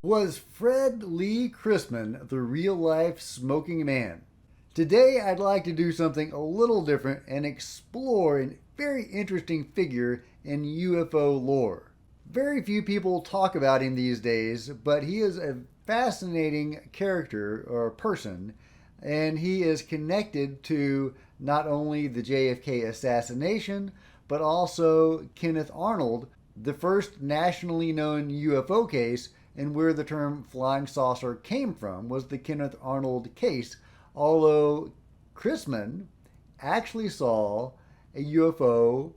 Was Fred Crisman the real-life smoking man? Today I'd like to do something a little different and explore a very interesting figure in UFO lore. Very few people talk about him these days, but he is a fascinating character or person, and he is connected to not only the JFK assassination, but also Kenneth Arnold, the first nationally known UFO case, and where the term flying saucer came from was the Kenneth Arnold case, although Crisman actually saw a UFO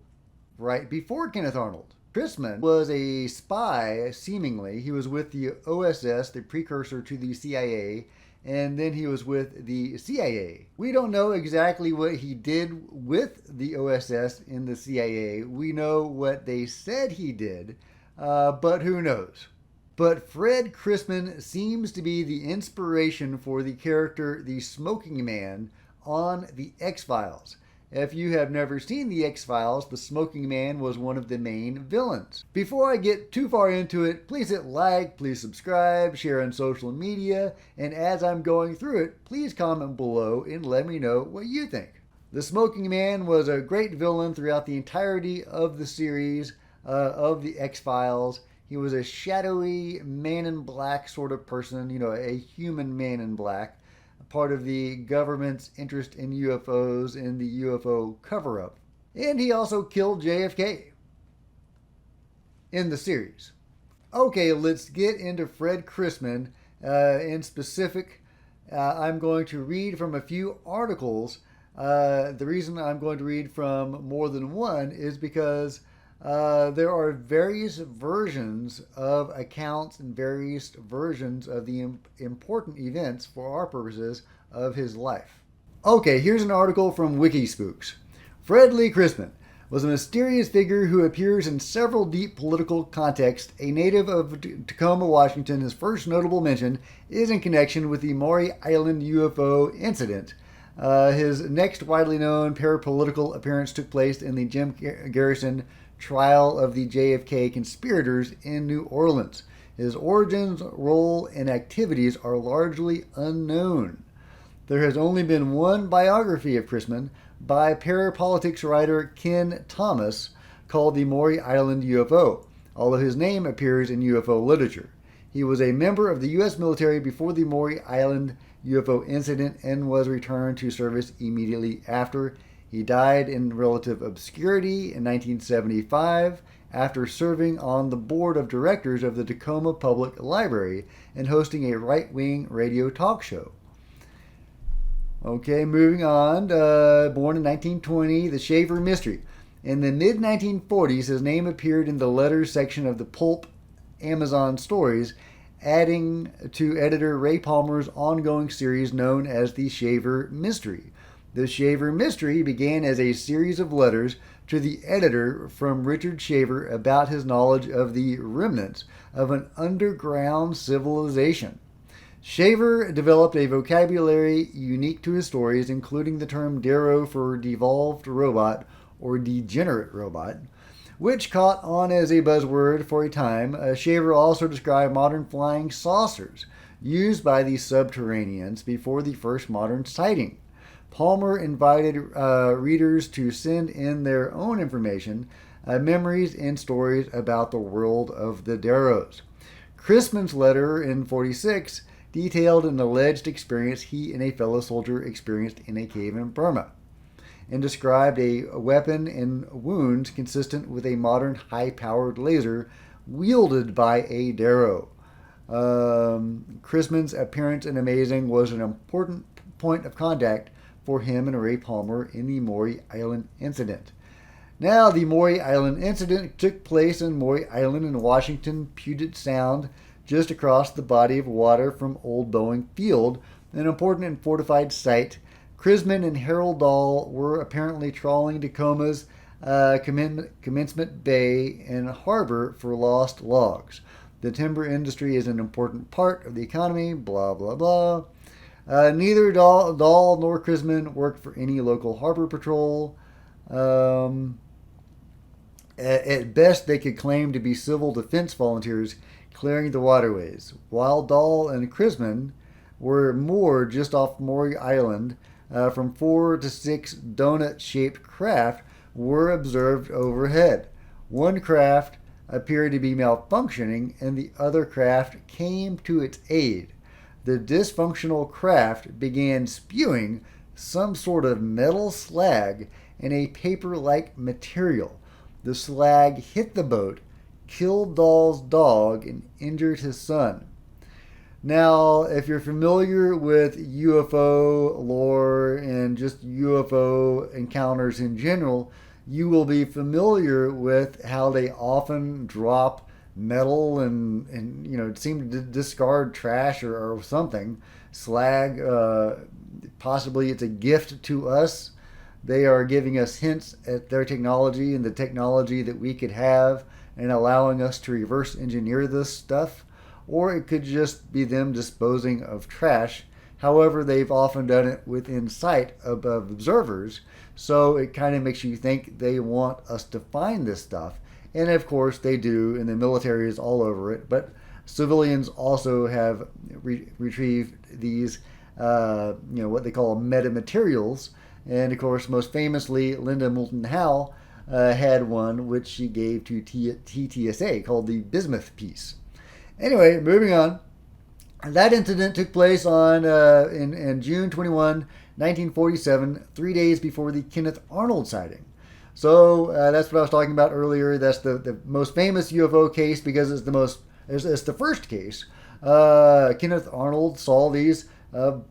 right before Kenneth Arnold. Crisman was a spy, seemingly. He was with the OSS, the precursor to the CIA, and then he was with the CIA. We don't know exactly what he did with the OSS in the CIA. We know what they said he did, but who knows? But Fred Crisman seems to be the inspiration for the character the Smoking Man on The X-Files. If you have never seen The X-Files, the Smoking Man was one of the main villains. Before I get too far into it, please hit like, please subscribe, share on social media, and as I'm going through it, please comment below and let me know what you think. The Smoking Man was a great villain throughout the entirety of the series of The X-Files. He was a shadowy man in black sort of person, a human man in black, part of the government's interest in UFOs and the UFO cover-up. And he also killed JFK in the series. Okay, let's get into Fred Crisman. In specific, I'm going to read from a few articles. The reason I'm going to read from more than one is because there are various versions of accounts and various versions of the important events for our purposes of his life. Okay, here's an article from Wikispooks. Fred Crisman was a mysterious figure who appears in several deep political contexts. A native of Tacoma, Washington, his first notable mention is in connection with the Maury Island UFO incident. His next widely known parapolitical appearance took place in the Jim Garrison trial of the JFK conspirators in New Orleans. His origins, role, and activities are largely unknown. There has only been one biography of Crisman by parapolitics writer Ken Thomas called the Maury Island UFO, although his name appears in UFO literature. He was a member of the U.S. military before the Maury Island UFO incident and was returned to service immediately after. He died in relative obscurity in 1975 after serving on the board of directors of the Tacoma Public Library and hosting a right-wing radio talk show. Okay, moving on. Born in 1920, the Shaver Mystery. In the mid-1940s, his name appeared in the letters section of the Pulp Amazon stories, adding to editor Ray Palmer's ongoing series known as the Shaver Mystery. The Shaver Mystery began as a series of letters to the editor from Richard Shaver about his knowledge of the remnants of an underground civilization. Shaver developed a vocabulary unique to his stories, including the term Darrow for devolved robot or degenerate robot, which caught on as a buzzword for a time. Shaver also described modern flying saucers used by the subterraneans before the first modern sighting. Palmer invited readers to send in their own information, memories, and stories about the world of the Darrows. Crisman's letter in 1946 detailed an alleged experience he and a fellow soldier experienced in a cave in Burma, and described a weapon and wounds consistent with a modern high-powered laser wielded by a Darrow. Crisman's appearance in Amazing was an important point of contact for him and Ray Palmer in the Maury Island incident. Now, the Maury Island incident took place in Maury Island in Washington, Puget Sound, just across the body of water from Old Boeing Field, an important and fortified site. Crisman and Harold Dahl were apparently trawling Tacoma's Commencement Bay and harbor for lost logs. The timber industry is an important part of the economy, blah, blah, blah. Neither Dahl nor Crisman worked for any local harbor patrol. At best, they could claim to be civil defense volunteers clearing the waterways, while Dahl and Crisman were moored just off Maury Island. From 4 to 6 donut-shaped craft were observed overhead. One craft appeared to be malfunctioning, and the other craft came to its aid. The dysfunctional craft began spewing some sort of metal slag and a paper-like material. The slag hit the boat, killed Dahl's dog, and injured his son. Now, if you're familiar with UFO lore and just UFO encounters in general, you will be familiar with how they often drop metal and seem to discard trash or something, slag. Possibly it's a gift to us. They are giving us hints at their technology and the technology that we could have and allowing us to reverse engineer this stuff. Or it could just be them disposing of trash. However, they've often done it within sight of observers, so it kind of makes you think they want us to find this stuff. And of course, they do, and the military is all over it. But civilians also have retrieved these, what they call metamaterials. And of course, most famously, Linda Moulton Howe had one which she gave to TTSA called the Bismuth piece. Anyway, moving on. That incident took place in June 21, 1947, 3 days before the Kenneth Arnold sighting. So that's what I was talking about earlier. That's the most famous UFO case because it's the first case. Kenneth Arnold saw these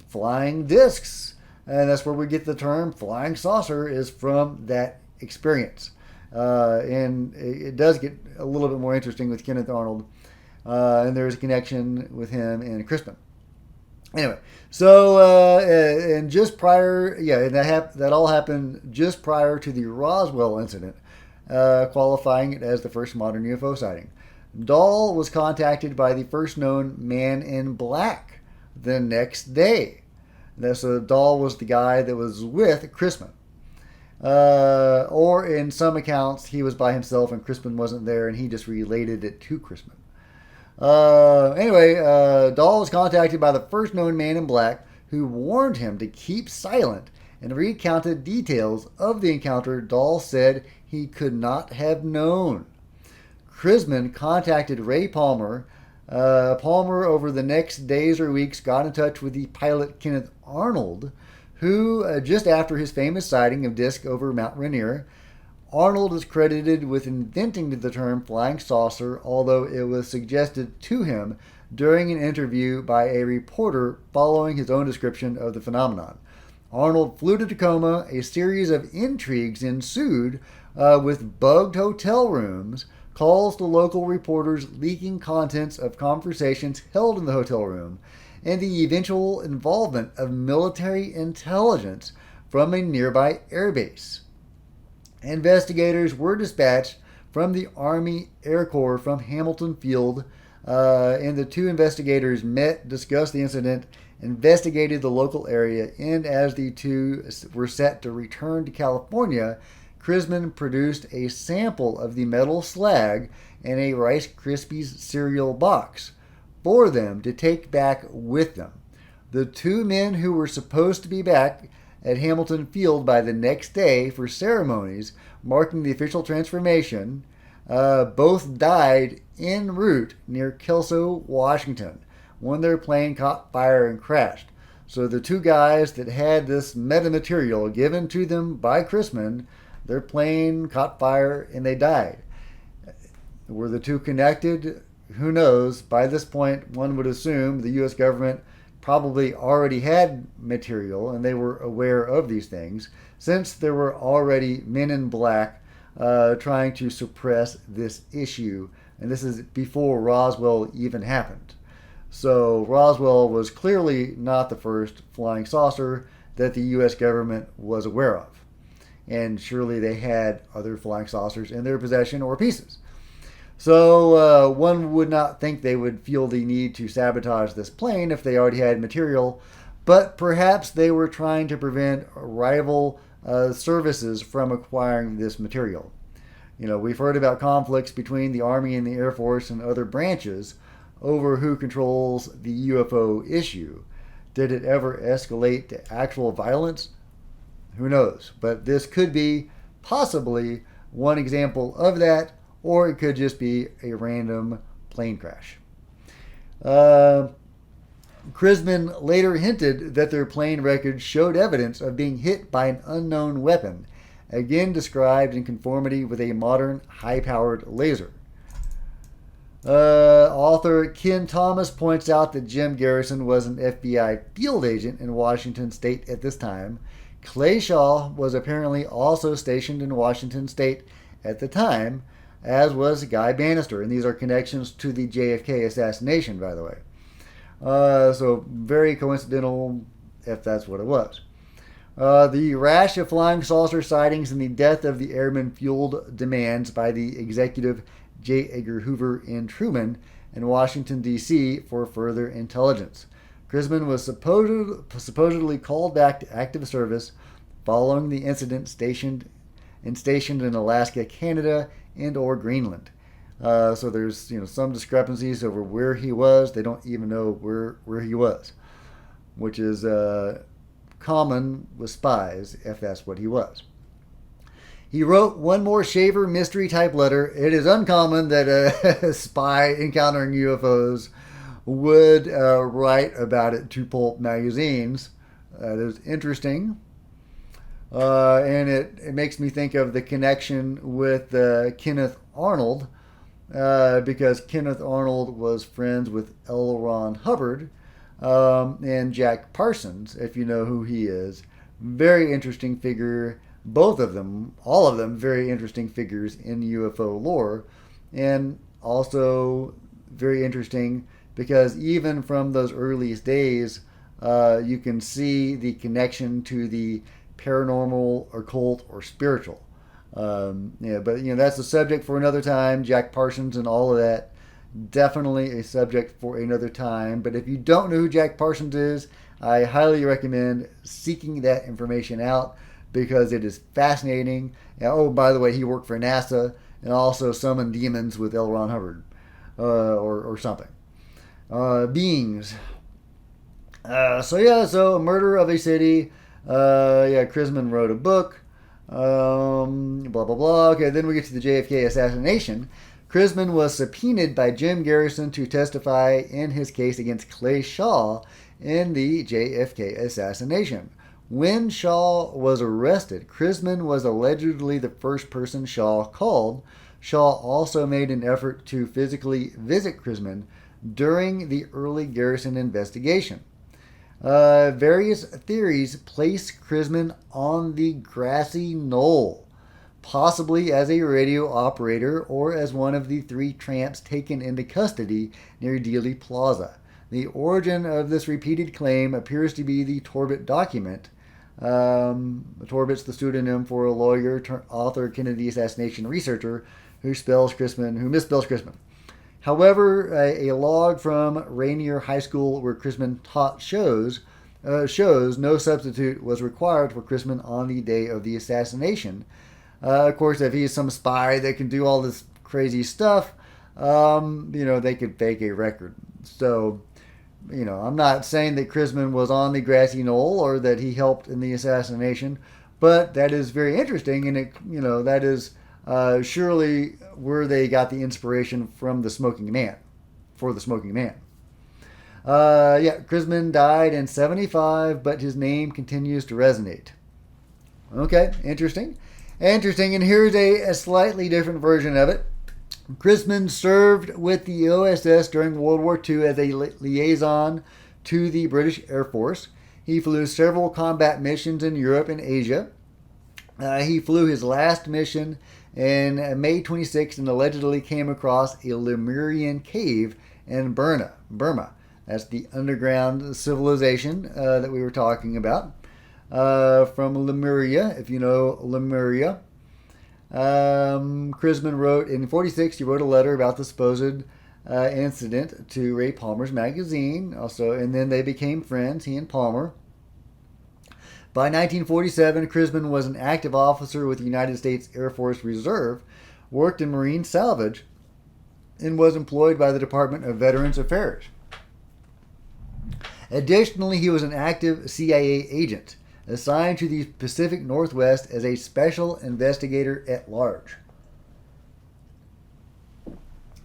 flying discs, and that's where we get the term flying saucer is from that experience. And it does get a little bit more interesting with Kenneth Arnold. And there's a connection with him and Crisman. Anyway, so and just prior, that all happened just prior to the Roswell incident, qualifying it as the first modern UFO sighting. Dahl was contacted by the first known man in black the next day. So Dahl was the guy that was with Crisman. Or in some accounts, he was by himself and Crisman wasn't there, and he just related it to Crisman. Dahl was contacted by the first known man in black who warned him to keep silent and recounted details of the encounter Dahl said he could not have known. Crisman contacted Ray Palmer. Palmer, over the next days or weeks, got in touch with the pilot Kenneth Arnold, who, just after his famous sighting of disc over Mount Rainier, Arnold is credited with inventing the term flying saucer, although it was suggested to him during an interview by a reporter following his own description of the phenomenon. Arnold flew to Tacoma. A series of intrigues ensued with bugged hotel rooms, calls to local reporters leaking contents of conversations held in the hotel room, and the eventual involvement of military intelligence from a nearby airbase. Investigators were dispatched from the Army Air Corps from Hamilton Field, and the two investigators met, discussed the incident, investigated the local area, and as the two were set to return to California, Crisman produced a sample of the metal slag in a Rice Krispies cereal box for them to take back with them. The two men who were supposed to be back at Hamilton Field by the next day for ceremonies marking the official transformation, both died en route near Kelso, Washington, when their plane caught fire and crashed. So the two guys that had this metamaterial given to them by Crisman, their plane caught fire and they died. Were the two connected? Who knows? By this point, one would assume the U.S. government probably already had material and they were aware of these things, since there were already men in black trying to suppress this issue. And this is before Roswell even happened. So Roswell was clearly not the first flying saucer that the U.S. government was aware of. And surely they had other flying saucers in their possession or pieces. So one would not think they would feel the need to sabotage this plane if they already had material, but perhaps they were trying to prevent rival services from acquiring this material. we've heard about conflicts between the Army and the Air Force and other branches over who controls the UFO issue. Did it ever escalate to actual violence? Who knows? But this could be possibly one example of that, or it could just be a random plane crash. Crisman later hinted that their plane wreckage showed evidence of being hit by an unknown weapon, again described in conformity with a modern high-powered laser. Author Ken Thomas points out that Jim Garrison was an FBI field agent in Washington State at this time. Clay Shaw was apparently also stationed in Washington State at the time, as was Guy Bannister. And these are connections to the JFK assassination, by the way. So very coincidental, if that's what it was. The rash of flying saucer sightings and the death of the airmen fueled demands by the executive J. Edgar Hoover and Truman in Washington, D.C. for further intelligence. Crisman was supposedly called back to active service following the incident, stationed in Alaska, Canada, and or Greenland. So there's some discrepancies over where he was. They don't even know where he was, which is common with spies if that's what he was. He wrote one more Shaver mystery type letter. It is uncommon that a spy encountering UFOs would write about it to pulp magazines. That is interesting. And it makes me think of the connection with Kenneth Arnold, because Kenneth Arnold was friends with L. Ron Hubbard and Jack Parsons, if you know who he is. Very interesting figure. Both of them, all of them, very interesting figures in UFO lore. And also very interesting because even from those earliest days, you can see the connection to the paranormal, occult, or spiritual. But that's a subject for another time. Jack Parsons and all of that, definitely a subject for another time. But if you don't know who Jack Parsons is, I highly recommend seeking that information out because it is fascinating. Oh, by the way, he worked for NASA and also summoned demons with L. Ron Hubbard or something. Beings. So a murder of a city. Crisman wrote a book. Blah, blah, blah. Okay, then we get to the JFK assassination. Crisman was subpoenaed by Jim Garrison to testify in his case against Clay Shaw in the JFK assassination. When Shaw was arrested, Crisman was allegedly the first person Shaw called. Shaw also made an effort to physically visit Crisman during the early Garrison investigation. Various theories place Crisman on the grassy knoll, possibly as a radio operator or as one of the three tramps taken into custody near Dealey Plaza. The origin of this repeated claim appears to be the Torbit document. Torbit's the pseudonym for a lawyer, author, Kennedy assassination researcher who misspells Crisman. However, a log from Rainier High School where Crisman taught shows no substitute was required for Crisman on the day of the assassination. Of course, if he's some spy that can do all this crazy stuff, they could fake a record. So, I'm not saying that Crisman was on the grassy knoll or that he helped in the assassination, but that is very interesting, and that is surely where they got the inspiration from the Smoking Man, for the Smoking Man. Crisman died in 1975, but his name continues to resonate. Okay, interesting, and here's a slightly different version of it. Crisman served with the OSS during World War II as a liaison to the British Air Force. He flew several combat missions in Europe and Asia. He flew his last mission in May 26 and allegedly came across a Lemurian cave in Burma. That's the underground civilization that we were talking about. From Lemuria, if you know Lemuria. Crisman wrote in 1946. He wrote a letter about the supposed incident to Ray Palmer's magazine. And then they became friends, he and Palmer. By 1947, Crisman was an active officer with the United States Air Force Reserve, worked in marine salvage and was employed by the Department of Veterans Affairs. Additionally, he was an active CIA agent assigned to the Pacific Northwest as a special investigator at large.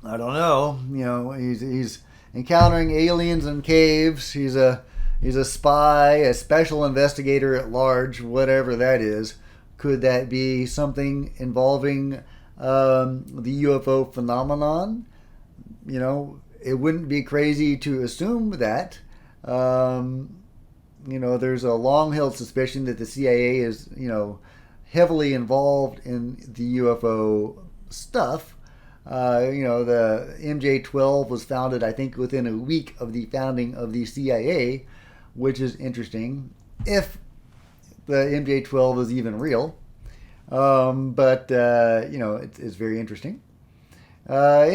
I don't know. He's encountering aliens in caves. He's a spy, a special investigator at large, whatever that is. Could that be something involving the UFO phenomenon? It wouldn't be crazy to assume that. There's a long-held suspicion that the CIA is, heavily involved in the UFO stuff. The MJ-12 was founded, I think, within a week of the founding of the CIA, which is interesting, if the MJ-12 is even real. It's very interesting. Dahl,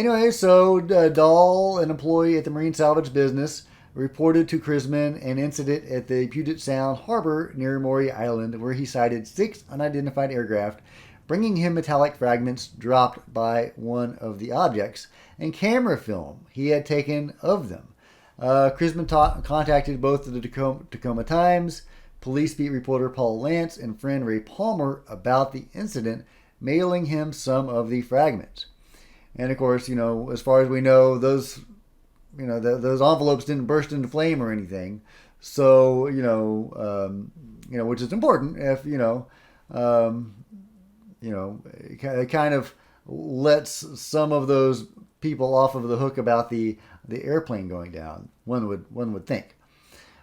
an employee at the marine salvage business, reported to Crisman an incident at the Puget Sound harbor near Maury Island where he sighted 6 unidentified aircraft bringing him metallic fragments dropped by one of the objects and camera film he had taken of them. Crisman contacted both the Tacoma Times, police beat reporter Paul Lance, and friend Ray Palmer about the incident, mailing him some of the fragments. And of course, as far as we know, those envelopes didn't burst into flame or anything. So, which is important if, it kind of lets some of those people off of the hook about the airplane going down, one would think.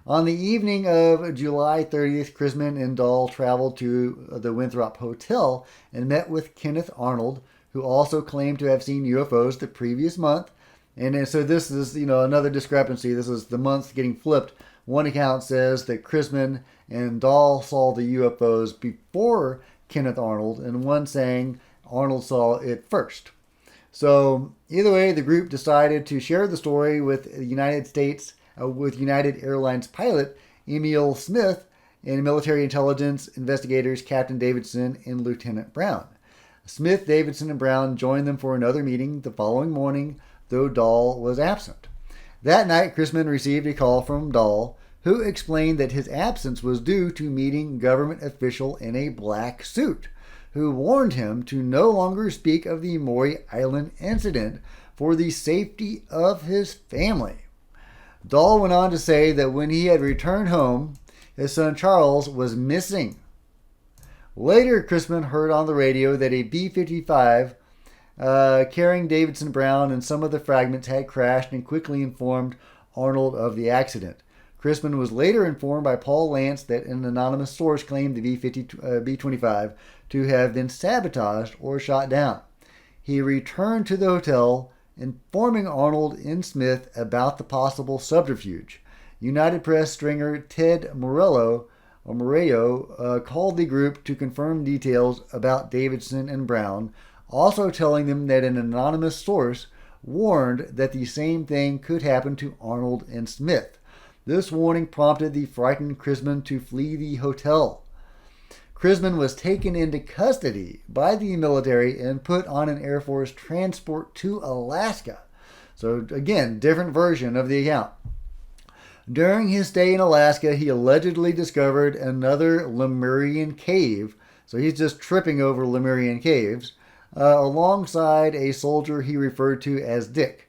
On the evening of July 30th, Crisman and Dahl traveled to the Winthrop Hotel and met with Kenneth Arnold, who also claimed to have seen UFOs the previous month. And so this is, another discrepancy. This is the months getting flipped. One account says that Crisman and Dahl saw the UFOs before Kenneth Arnold, and one saying Arnold saw it first. So either way, the group decided to share the story with United Airlines pilot Emil Smith and military intelligence investigators Captain Davidson and Lieutenant Brown. Smith, Davidson, and Brown joined them for another meeting the following morning, though Dahl was absent. That night, Crisman received a call from Dahl, who explained that his absence was due to meeting government official in a black suit, who warned him to no longer speak of the Maury Island incident for the safety of his family. Dahl went on to say that when he had returned home, his son Charles was missing. Later, Crisman heard on the radio that a B-55 carrying Davidson Brown and some of the fragments had crashed and quickly informed Arnold of the accident. Crisman was later informed by Paul Lance that an anonymous source claimed the B-25 to have been sabotaged or shot down. He returned to the hotel, informing Arnold and Smith about the possible subterfuge. United Press stringer Ted Morello called the group to confirm details about Davidson and Brown, also telling them that an anonymous source warned that the same thing could happen to Arnold and Smith. This warning prompted the frightened Crisman to flee the hotel. Crisman was taken into custody by the military and put on an Air Force transport to Alaska. So again, different version of the account. During his stay in Alaska, he allegedly discovered another Lemurian cave. So he's just tripping over Lemurian caves, alongside a soldier he referred to as Dick.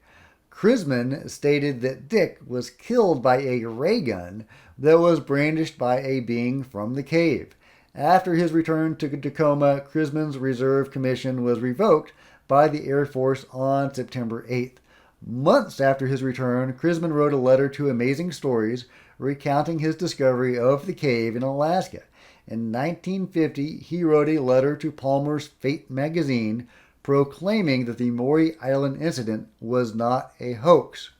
Crisman stated that Dick was killed by a ray gun that was brandished by a being from the cave. After his return to Tacoma, Crisman's reserve commission was revoked by the Air Force on September 8th. Months after his return, Crisman wrote a letter to Amazing Stories recounting his discovery of the cave in Alaska. In 1950, he wrote a letter to Palmer's Fate magazine proclaiming that the Maury Island incident was not a hoax.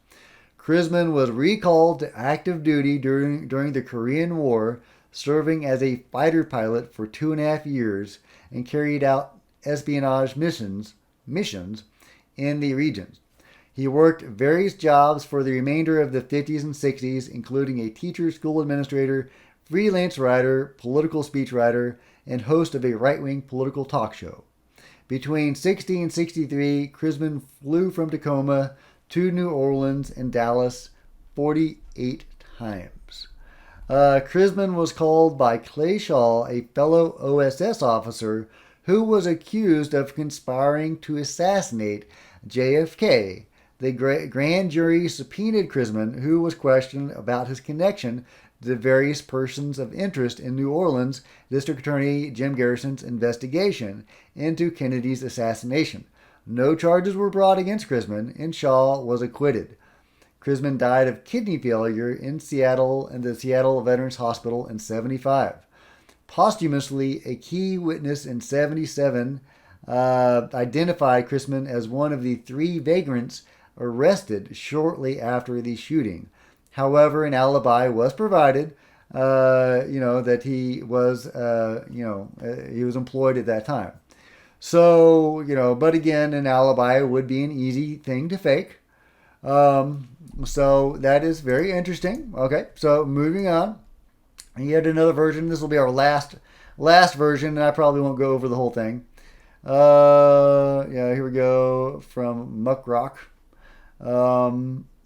Crisman was recalled to active duty during the Korean War, serving as a fighter pilot for 2.5 years and carried out espionage missions in the region. He worked various jobs for the remainder of the 50s and 60s, including a teacher, school administrator, freelance writer, political speechwriter, and host of a right-wing political talk show. Between 60 and 63, Crisman flew from Tacoma to New Orleans and Dallas 48 times. Crisman was called by Clay Shaw, a fellow OSS officer who was accused of conspiring to assassinate JFK. The grand jury subpoenaed Crisman, who was questioned about his connection to the various persons of interest in New Orleans District Attorney Jim Garrison's investigation into Kennedy's assassination. No charges were brought against Crisman, and Shaw was acquitted. Crisman died of kidney failure in Seattle and the Seattle Veterans Hospital in 75. Posthumously, a key witness in 77 identified Crisman as one of the 3 vagrants arrested shortly after the shooting. However, an alibi was provided, that he was, he was employed at that time. So, but again, an alibi would be an easy thing to fake. So that is very interesting. Okay, so moving on. Yet another version. This will be our last version, and I probably won't go over the whole thing. Here we go from Muckrock.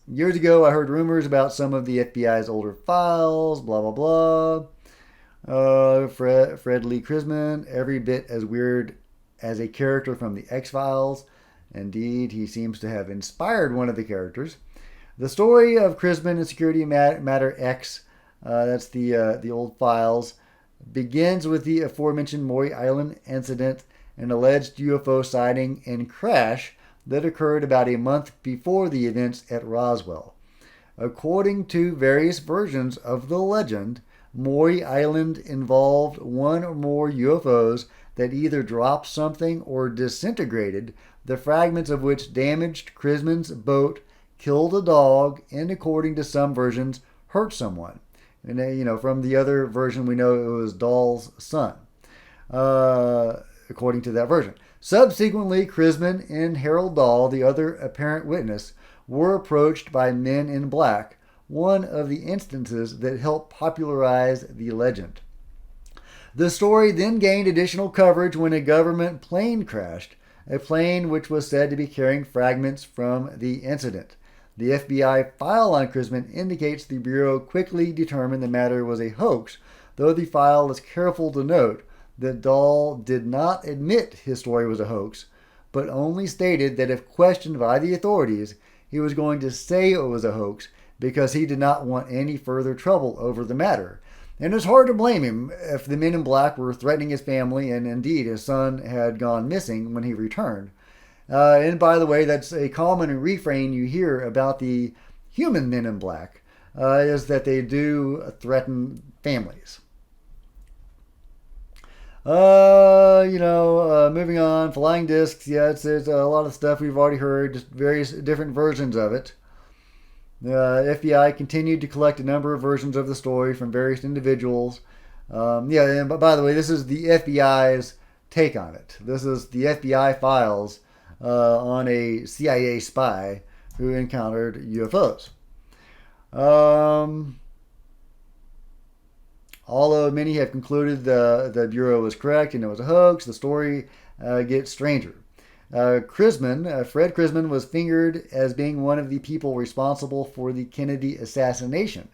Years ago, I heard rumors about some of the FBI's older files, blah, blah, blah. Fred Lee Crisman, every bit as weird as a character from the X-Files. Indeed, he seems to have inspired one of the characters. The story of Crisman and Security Matter X, that's the old files, begins with the aforementioned Maury Island incident, an alleged UFO sighting and crash that occurred about a month before the events at Roswell. According to various versions of the legend, Maury Island involved one or more UFOs that either dropped something or disintegrated, the fragments of which damaged Crisman's boat, killed a dog, and according to some versions, hurt someone. And from the other version, we know it was Dahl's son, according to that version. Subsequently, Crisman and Harold Dahl, the other apparent witness, were approached by men in black, one of the instances that helped popularize the legend. The story then gained additional coverage when a government plane crashed, a plane which was said to be carrying fragments from the incident. The FBI file on Crisman indicates the Bureau quickly determined the matter was a hoax, though the file is careful to note that Dahl did not admit his story was a hoax, but only stated that if questioned by the authorities, he was going to say it was a hoax because he did not want any further trouble over the matter. And it's hard to blame him if the men in black were threatening his family, and indeed his son had gone missing when he returned. And by the way, that's a common refrain you hear about the human men in black, is that they do threaten families. Moving on, flying discs. Yeah, it's a lot of stuff we've already heard, just various different versions of it. The FBI continued to collect a number of versions of the story from various individuals. And by the way, this is the FBI's take on it. This is the FBI files on a CIA spy who encountered UFOs. Although many have concluded the Bureau was correct and it was a hoax, the story gets stranger. Fred Crisman, was fingered as being one of the people responsible for the Kennedy assassination.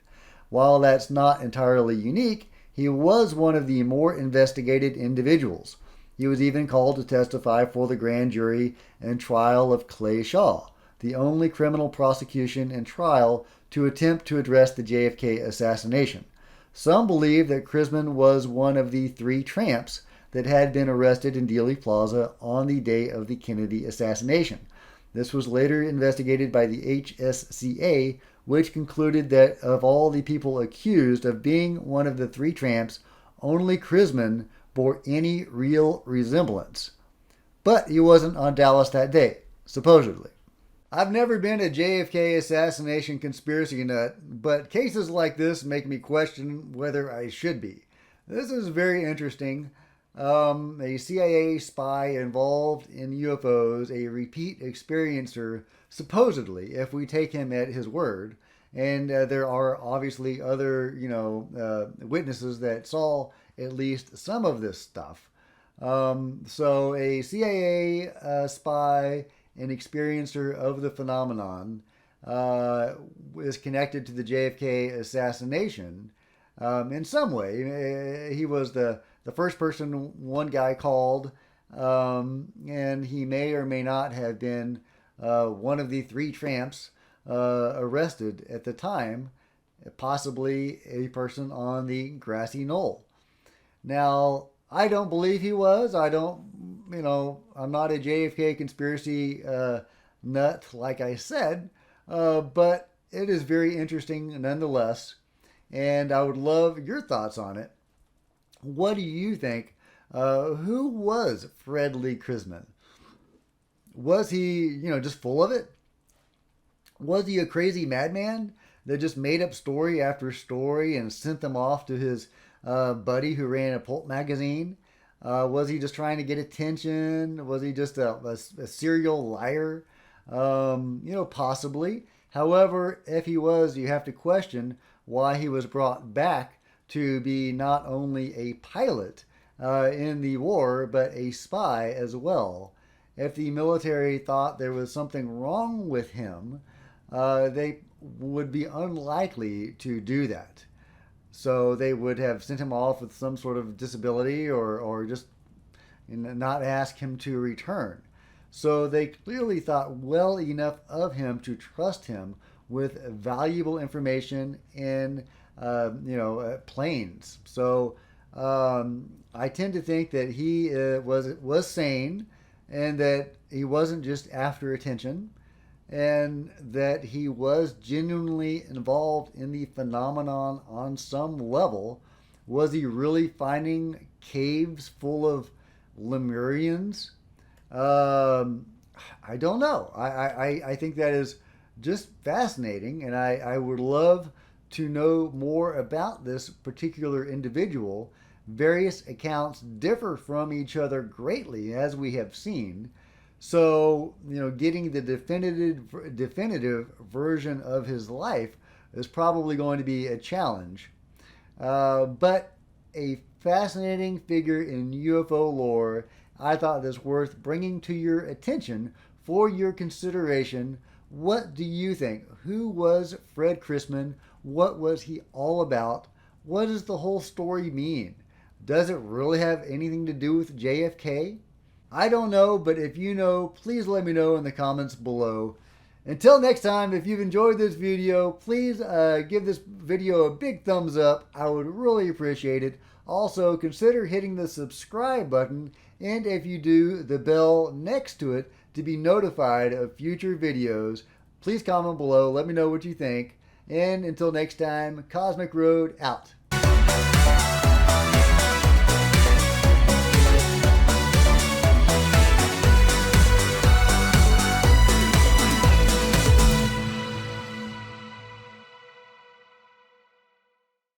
While that's not entirely unique, he was one of the more investigated individuals. He was even called to testify for the grand jury and trial of Clay Shaw, the only criminal prosecution and trial to attempt to address the JFK assassination. Some believe that Crisman was one of the 3 tramps that had been arrested in Dealey Plaza on the day of the Kennedy assassination. This was later investigated by the HSCA, which concluded that of all the people accused of being one of the 3 tramps, only Crisman bore any real resemblance. But he wasn't on Dallas that day, supposedly. I've never been a JFK assassination conspiracy nut, but cases like this make me question whether I should be. This is very interesting. A CIA spy involved in UFOs, a repeat experiencer, supposedly, if we take him at his word. And there are obviously other, witnesses that saw at least some of this stuff. So a CIA spy and experiencer of the phenomenon is connected to the JFK assassination in some way. He was the first person one guy called, and he may or may not have been one of the three tramps arrested at the time, possibly a person on the grassy knoll. Now, I don't believe he was. I don't, I'm not a JFK conspiracy nut, like I said, but it is very interesting nonetheless. And I would love your thoughts on it. What do you think? Who was Fred Lee Crisman? Was he, just full of it? Was he a crazy madman that just made up story after story and sent them off to his buddy who ran a pulp magazine? Was he just trying to get attention? Was he just a serial liar? Possibly. However, if he was, you have to question why he was brought back to be not only a pilot in the war, but a spy as well. If the military thought there was something wrong with him, they would be unlikely to do that. So they would have sent him off with some sort of disability or just not ask him to return. So they clearly thought well enough of him to trust him with valuable information in, planes. So I tend to think that he was sane and that he wasn't just after attention and that he was genuinely involved in the phenomenon on some level. Was he really finding caves full of Lemurians? I don't know. I think that is just fascinating, and I would love to know more about this particular individual. Various accounts differ from each other greatly, as we have seen. So, getting the definitive version of his life is probably going to be a challenge. But a fascinating figure in UFO lore. I thought this worth bringing to your attention for your consideration. What do you think? Who was Fred Crisman? What was he all about? What does the whole story mean? Does it really have anything to do with JFK? I don't know, but if you know, please let me know in the comments below. Until next time, if you've enjoyed this video, please give this video a big thumbs up. I would really appreciate it. Also, consider hitting the subscribe button, and if you do, the bell next to it to be notified of future videos. Please comment below. Let me know what you think. And until next time, Cosmic Road out.